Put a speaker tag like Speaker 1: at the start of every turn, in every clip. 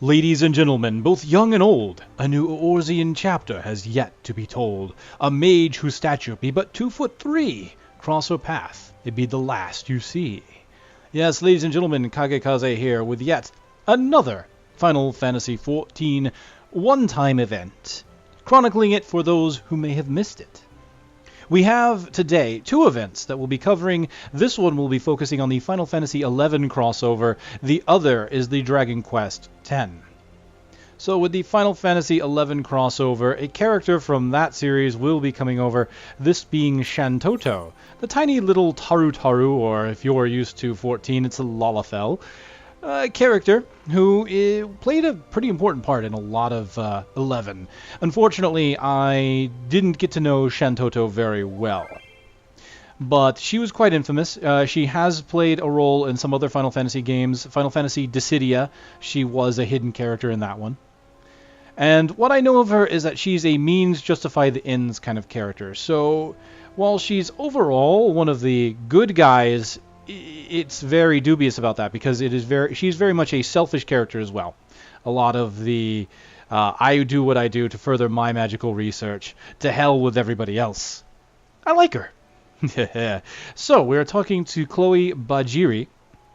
Speaker 1: Ladies and gentlemen, both young and old, a new Eorzean chapter has yet to be told. A mage whose stature be but 2'3", cross her path, it be the last you see. Yes, ladies and gentlemen, KageKaze here with yet another Final Fantasy XIV one-time event, chronicling it for those who may have missed it. We have today two events that we'll be covering. This one will be focusing on the Final Fantasy XI crossover. The other is the Dragon Quest X. So with the Final Fantasy XI crossover, a character from that series will be coming over, this being Shantotto, the tiny little Taru, or if you're used to 14, it's a Lalafell, character who played a pretty important part in a lot of 11. Unfortunately, I didn't get to know Shantotto very well, but she was quite infamous. She has played a role in some other Final Fantasy games. Final Fantasy Dissidia, she was a hidden character in that one. And what I know of her is that she's a means justify the ends kind of character. So while she's overall one of the good guys, it's very dubious about that, because she's very much a selfish character as well. A lot of the I do what I do to further my magical research. To hell with everybody else. I like her. So we're talking to Chloe Bajiri,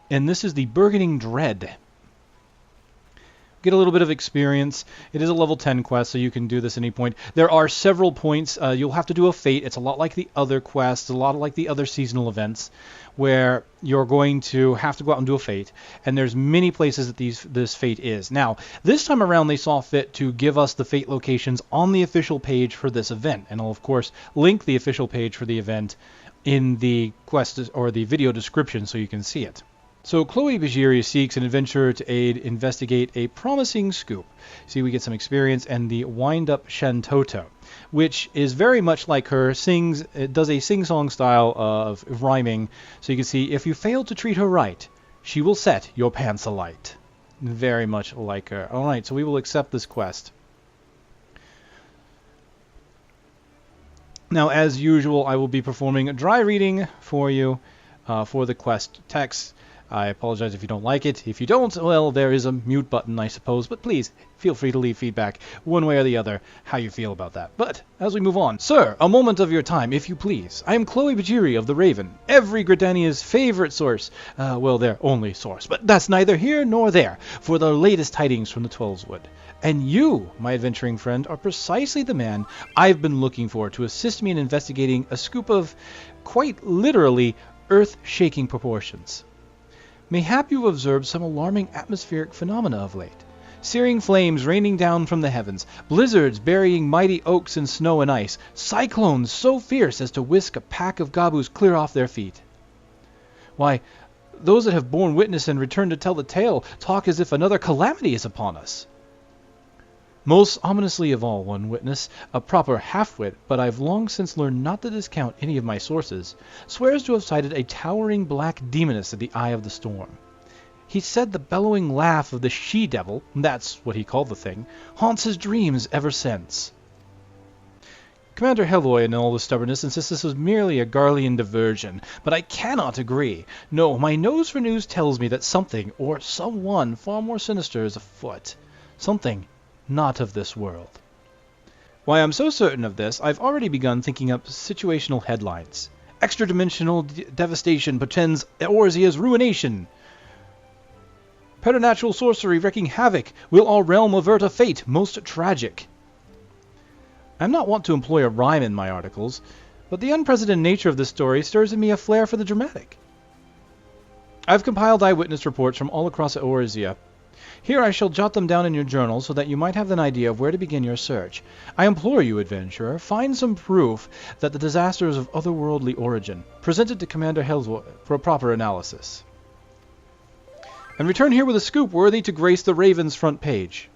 Speaker 1: and this is the Burgeoning Dread. Get a little bit of experience. It is a level 10 quest, so you can do this at any point. There are several points. You'll have to do a fate. It's a lot like the other quests, a lot like the other seasonal events, where you're going to have to go out and do a fate. And there's many places that this fate is. Now, this time around, they saw fit to give us the fate locations on the official page for this event. And I'll, of course, link the official page for the event in the quest or the video description so you can see it. So Chloe Bajiri seeks an adventurer to investigate a promising scoop. See, we get some experience, and the wind-up Shantotto, which is very much like her, it does a sing-song style of rhyming. So you can see, if you fail to treat her right, she will set your pants alight. Very much like her. Alright, so we will accept this quest. Now, as usual, I will be performing a dry reading for you for the quest text. I apologize if you don't like it. If you don't, well, there is a mute button, I suppose. But please, feel free to leave feedback, one way or the other, how you feel about that. But, as we move on. Sir, a moment of your time, if you please. I am Chloe Bajiri of the Raven, every Gridania's favorite source. Well, their only source. But that's neither here nor there, for the latest tidings from the Twelveswood. And you, my adventuring friend, are precisely the man I've been looking for to assist me in investigating a scoop of, quite literally, earth-shaking proportions. Mayhap you have observed some alarming atmospheric phenomena of late. Searing flames raining down from the heavens, blizzards burying mighty oaks in snow and ice, cyclones so fierce as to whisk a pack of gabus clear off their feet. Why, those that have borne witness and returned to tell the tale talk as if another calamity is upon us. Most ominously of all, one witness, a proper half-wit, but I've long since learned not to discount any of my sources, swears to have sighted a towering black demoness at the eye of the storm. He said the bellowing laugh of the she-devil, that's what he called the thing, haunts his dreams ever since. Commander Heloy, in all the stubbornness, insists this was merely a Garlean diversion, but I cannot agree. No, my nose for news tells me that something, or someone, far more sinister is afoot. Something not of this world. Why I'm so certain of this, I've already begun thinking up situational headlines. Extra-dimensional devastation portends Eorzea's ruination. Preternatural sorcery wreaking havoc. Will our realm avert a fate most tragic? I'm not wont to employ a rhyme in my articles, but the unprecedented nature of this story stirs in me a flair for the dramatic. I've compiled eyewitness reports from all across Eorzea. Here I shall jot them down in your journal so that you might have an idea of where to begin your search. I implore you, adventurer, find some proof that the disaster is of otherworldly origin. Present it to Commander Heloy for a proper analysis. And return here with a scoop worthy to grace the Raven's front page.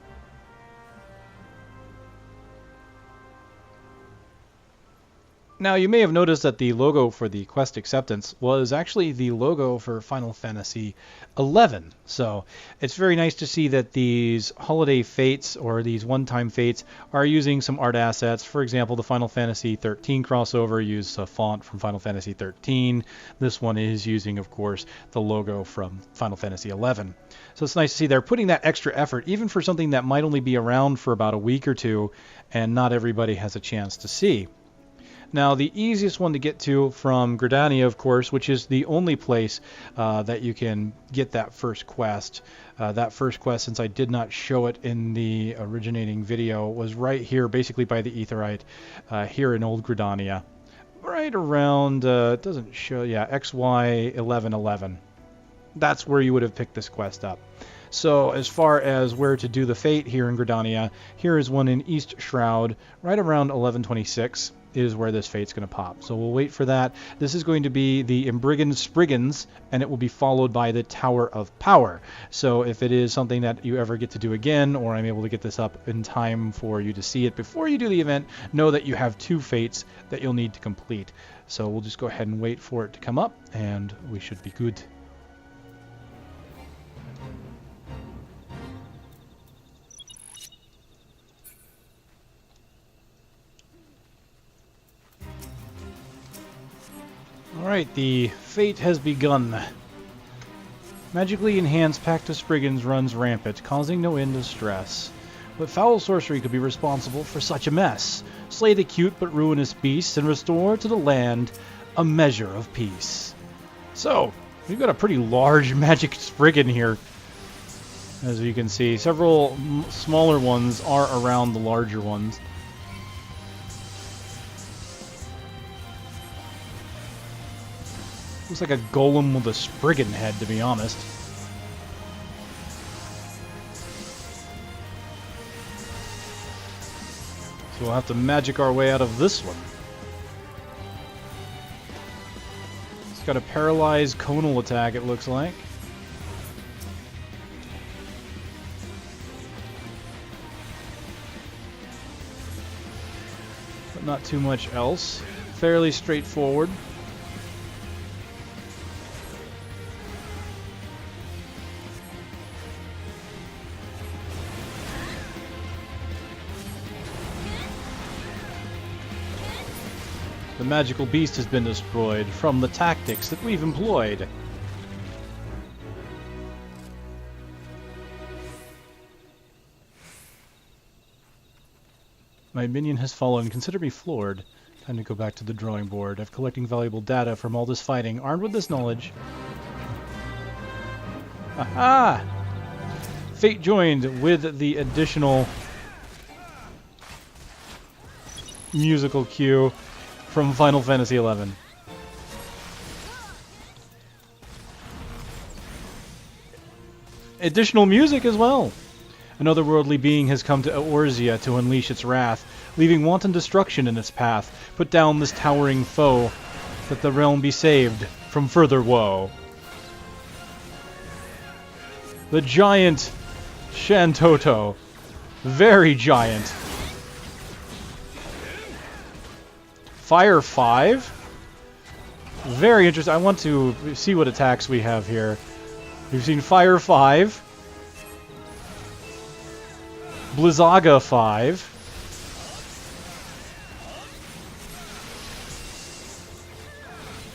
Speaker 1: Now, you may have noticed that the logo for the quest acceptance was actually the logo for Final Fantasy XI. So it's very nice to see that these holiday fates or these one-time fates are using some art assets. For example, the Final Fantasy XIII crossover used a font from Final Fantasy XIII. This one is using, of course, the logo from Final Fantasy XI. So it's nice to see they're putting that extra effort, even for something that might only be around for about a week or two, and not everybody has a chance to see. Now, the easiest one to get to from Gridania, of course, which is the only place that you can get that first quest. That first quest, since I did not show it in the originating video, was right here, basically by the Aetherite, here in Old Gridania. Right around, it doesn't show, yeah, XY 1111. That's where you would have picked this quest up. So as far as where to do the fate here in Gridania, here is one in East Shroud, right around 1126. Is where this fate's going to pop. So we'll wait for that. This is going to be the Imbriggen Spriggans, and it will be followed by the Tower of Power. So if it is something that you ever get to do again, or I'm able to get this up in time for you to see it before you do the event, know that you have 2 fates that you'll need to complete. So we'll just go ahead and wait for it to come up, and we should be good. Alright, the fate has begun. Magically enhanced Pact of Spriggans runs rampant, causing no end of stress. What foul sorcery could be responsible for such a mess? Slay the cute but ruinous beasts and restore to the land a measure of peace. So, we've got a pretty large magic Spriggan here. As you can see, several smaller ones are around the larger ones. Looks like a golem with a Spriggan head, to be honest. So we'll have to magic our way out of this one. It's got a paralyzed conal attack, it looks like. But not too much else. Fairly straightforward. The magical beast has been destroyed from the tactics that we've employed. My minion has fallen. Consider me floored. Time to go back to the drawing board. I'm collecting valuable data from all this fighting. Armed with this knowledge... Aha! Fate joined with the additional musical cue from Final Fantasy XI. Additional music as well. Another worldly being has come to Eorzea to unleash its wrath, leaving wanton destruction in its path. Put down this towering foe, that the realm be saved from further woe. The giant Shantotto. Very giant. Fire 5? Very interesting. I want to see what attacks we have here. We've seen Fire 5. Blizzaga 5.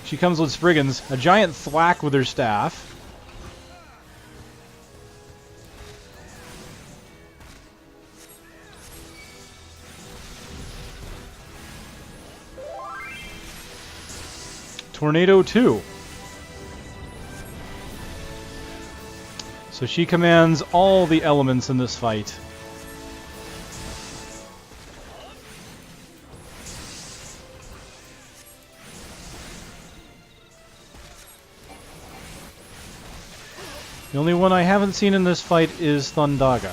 Speaker 1: She comes with Spriggans. A giant thwack with her staff. Tornado 2. So she commands all the elements in this fight. The only one I haven't seen in this fight is Thundaga.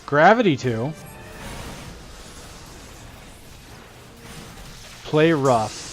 Speaker 1: Gravity 2. Play rough.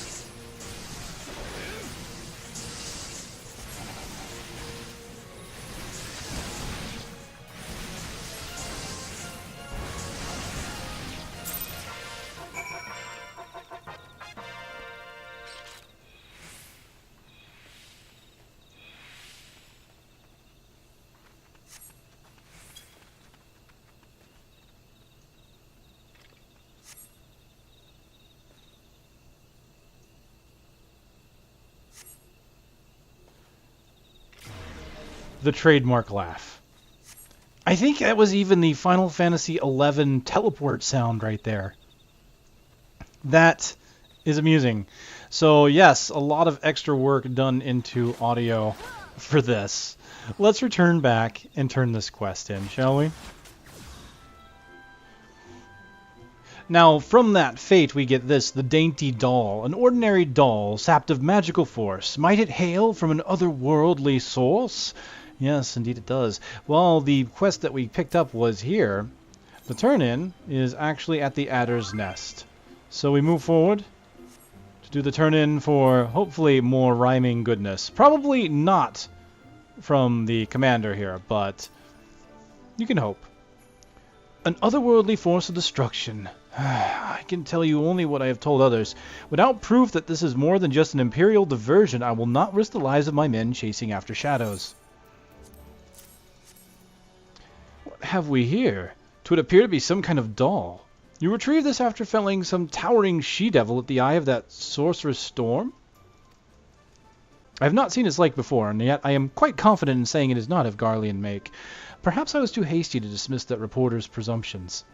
Speaker 1: the trademark laugh. I think that was even the Final Fantasy XI teleport sound right there. That is amusing. So yes, a lot of extra work done into audio for this. Let's return back and turn this quest in, shall we? Now, from that fate we get this, the dainty doll, an ordinary doll, sapped of magical force. Might it hail from an otherworldly source? Yes, indeed it does. Well, the quest that we picked up was here. The turn-in is actually at the Adder's Nest. So we move forward to do the turn-in for, hopefully, more rhyming goodness. Probably not from the commander here, but you can hope. An otherworldly force of destruction. I can tell you only what I have told others. Without proof that this is more than just an imperial diversion, I will not risk the lives of my men chasing after shadows. What have we here? 'Twould appear to be some kind of doll. You retrieved this after felling some towering she-devil at the eye of that sorcerous storm? I have not seen its like before, and yet I am quite confident in saying it is not of Garlean make. Perhaps I was too hasty to dismiss that reporter's presumptions.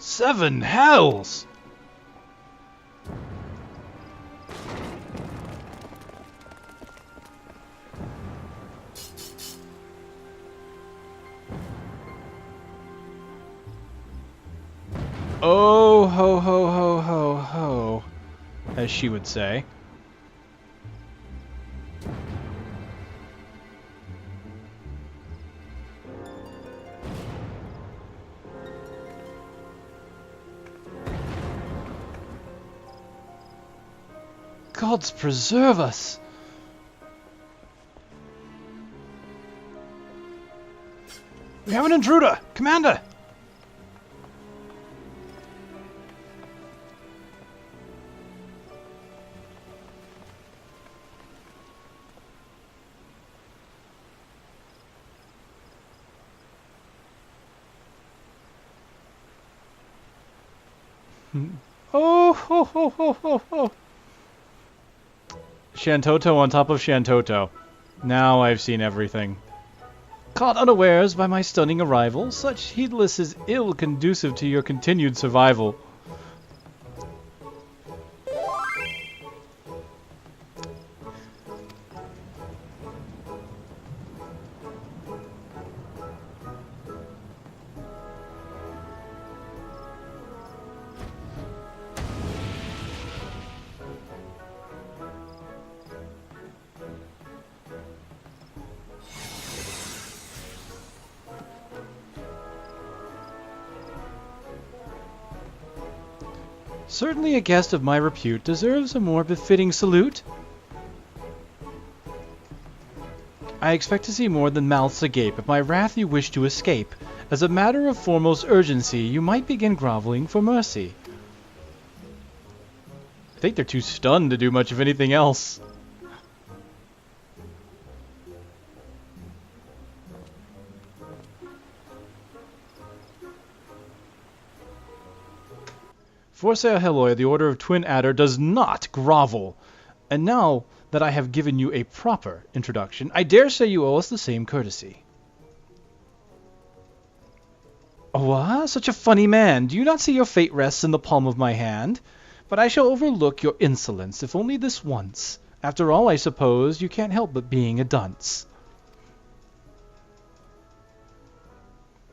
Speaker 1: Seven hells! Oh, ho, ho, ho, ho, ho, as she would say. Gods preserve us! We have an intruder! Commander! Oh, ho, ho, ho, ho, ho. Shantotto on top of Shantotto. Now I've seen everything. Caught unawares by my stunning arrival, such heedless is ill conducive to your continued survival. Certainly a guest of my repute deserves a more befitting salute. I expect to see more than mouths agape if my wrath you wish to escape. As a matter of foremost urgency, you might begin groveling for mercy. I think they're too stunned to do much of anything else. Eorzea Heloy, the Order of Twin Adder, does not grovel. And now that I have given you a proper introduction, I dare say you owe us the same courtesy. What? Such a funny man! Do you not see your fate rests in the palm of my hand? But I shall overlook your insolence, if only this once. After all, I suppose you can't help but being a dunce.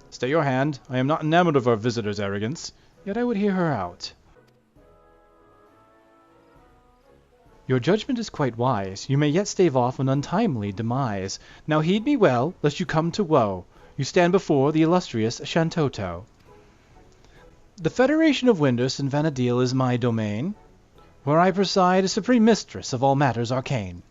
Speaker 1: Stay your hand. I am not enamored of our visitor's arrogance. Yet I would hear her out. Your judgment is quite wise. You may yet stave off an untimely demise. Now heed me well, lest you come to woe. You stand before the illustrious Shantotto. The Federation of Windus and Vanadil is my domain, where I preside as supreme mistress of all matters arcane.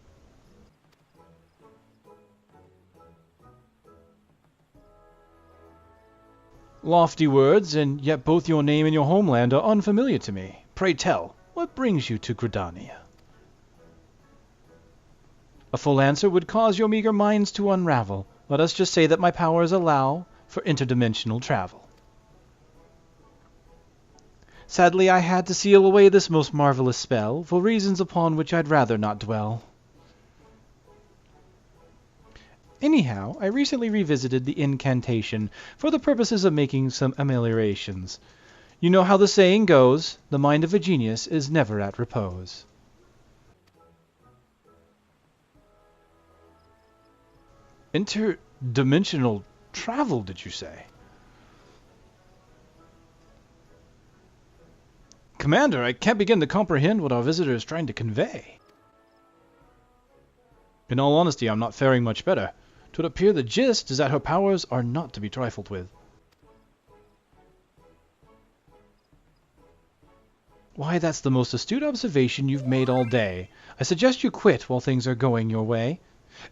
Speaker 1: Lofty words, and yet both your name and your homeland are unfamiliar to me. Pray tell, what brings you to Gridania? A full answer would cause your meager minds to unravel. Let us just say that my powers allow, for interdimensional travel. Sadly, I had to seal away this most marvelous spell, for reasons upon which I'd rather not dwell. Anyhow, I recently revisited the incantation for the purposes of making some ameliorations. You know how the saying goes, the mind of a genius is never at repose. Interdimensional travel, did you say? Commander, I can't begin to comprehend what our visitor is trying to convey. In all honesty, I'm not faring much better. 'Twould appear the gist is that her powers are not to be trifled with. Why, that's the most astute observation you've made all day. I suggest you quit while things are going your way.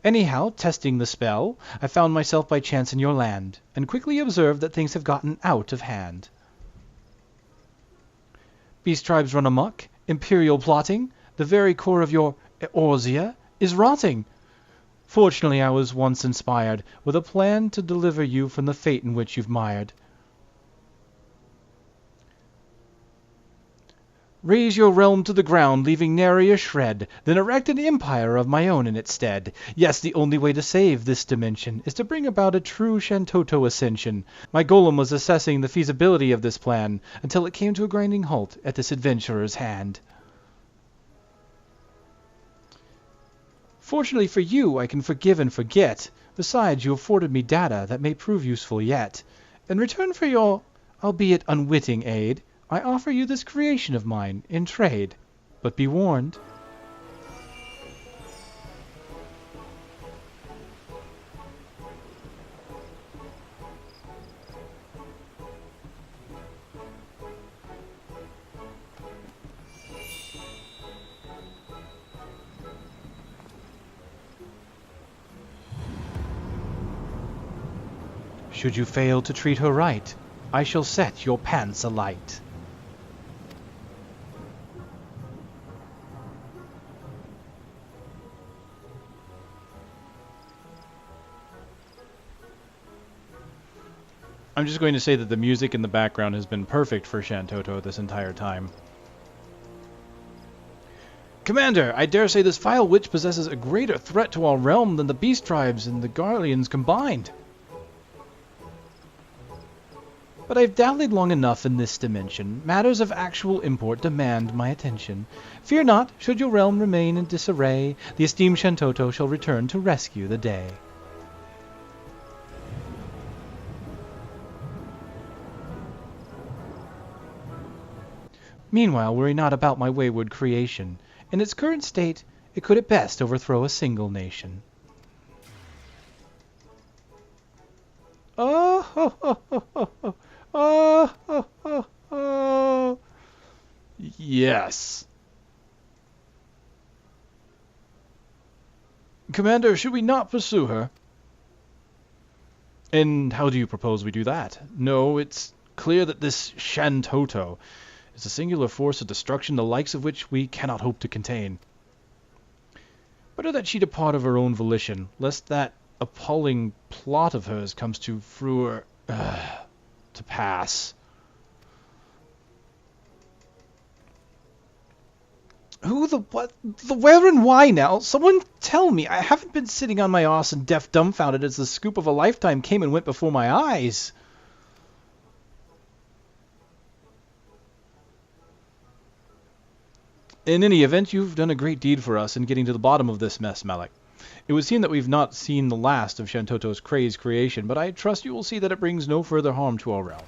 Speaker 1: Anyhow, testing the spell, I found myself by chance in your land, and quickly observed that things have gotten out of hand. Beast tribes run amok, imperial plotting, the very core of your Eorzea is rotting. Fortunately, I was once inspired with a plan to deliver you from the fate in which you've mired. Raze your realm to the ground, leaving nary a shred, then erect an empire of my own in its stead. Yes, the only way to save this dimension is to bring about a true Shantotto ascension. My golem was assessing the feasibility of this plan until it came to a grinding halt at this adventurer's hand. Fortunately for you, I can forgive and forget. Besides, you afforded me data that may prove useful yet. In return for your, albeit unwitting aid, I offer you this creation of mine in trade. But be warned. Should you fail to treat her right, I shall set your pants alight. I'm just going to say that the music in the background has been perfect for Shantotto this entire time. Commander, I dare say this vile witch possesses a greater threat to our realm than the beast tribes and the Garleans combined. But I've dallied long enough in this dimension. Matters of actual import demand my attention. Fear not, should your realm remain in disarray, the esteemed Shantotto shall return to rescue the day. Meanwhile, worry not about my wayward creation. In its current state, it could at best overthrow a single nation. Oh, ho, ho, ho, ho, ho. Oh, oh, oh, oh. Yes. Commander, should we not pursue her? And how do you propose we do that? No, it's clear that this Shantotto is a singular force of destruction the likes of which we cannot hope to contain. Better that she depart of her own volition, lest that appalling plot of hers comes to pass. Who the what? The where and why now? Someone tell me. I haven't been sitting on my arse and deaf dumbfounded as the scoop of a lifetime came and went before my eyes. In any event, you've done a great deed for us in getting to the bottom of this mess, Malik. It would seem that we've not seen the last of Shantotto's crazed creation, but I trust you will see that it brings no further harm to our realm.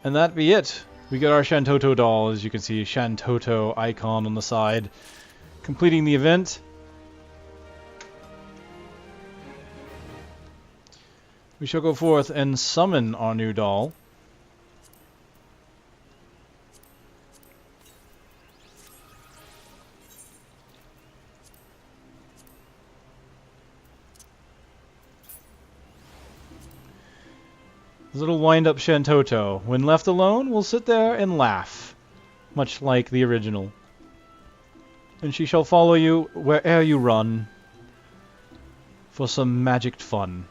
Speaker 1: And that be it. We got our Shantotto doll, as you can see, Shantotto icon on the side. Completing the event. We shall go forth and summon our new doll. This little wind-up Shantotto, when left alone, will sit there and laugh, much like the original. And she shall follow you where'er you run, for some magic fun.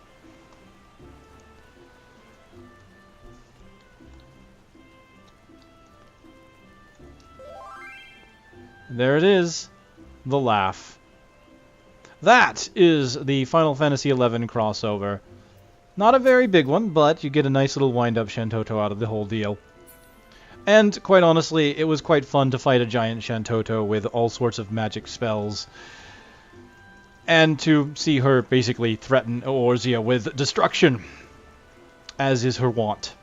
Speaker 1: There it is, the laugh. That is the Final Fantasy XI crossover. Not a very big one, but you get a nice little wind-up Shantotto out of the whole deal. And, quite honestly, it was quite fun to fight a giant Shantotto with all sorts of magic spells. And to see her basically threaten Eorzea with destruction, as is her wont.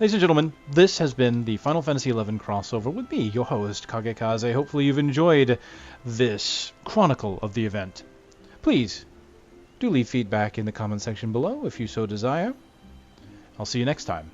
Speaker 1: Ladies and gentlemen, this has been the Final Fantasy XI crossover with me, your host, KageKaze. Hopefully you've enjoyed this chronicle of the event. Please, do leave feedback in the comment section below if you so desire. I'll see you next time.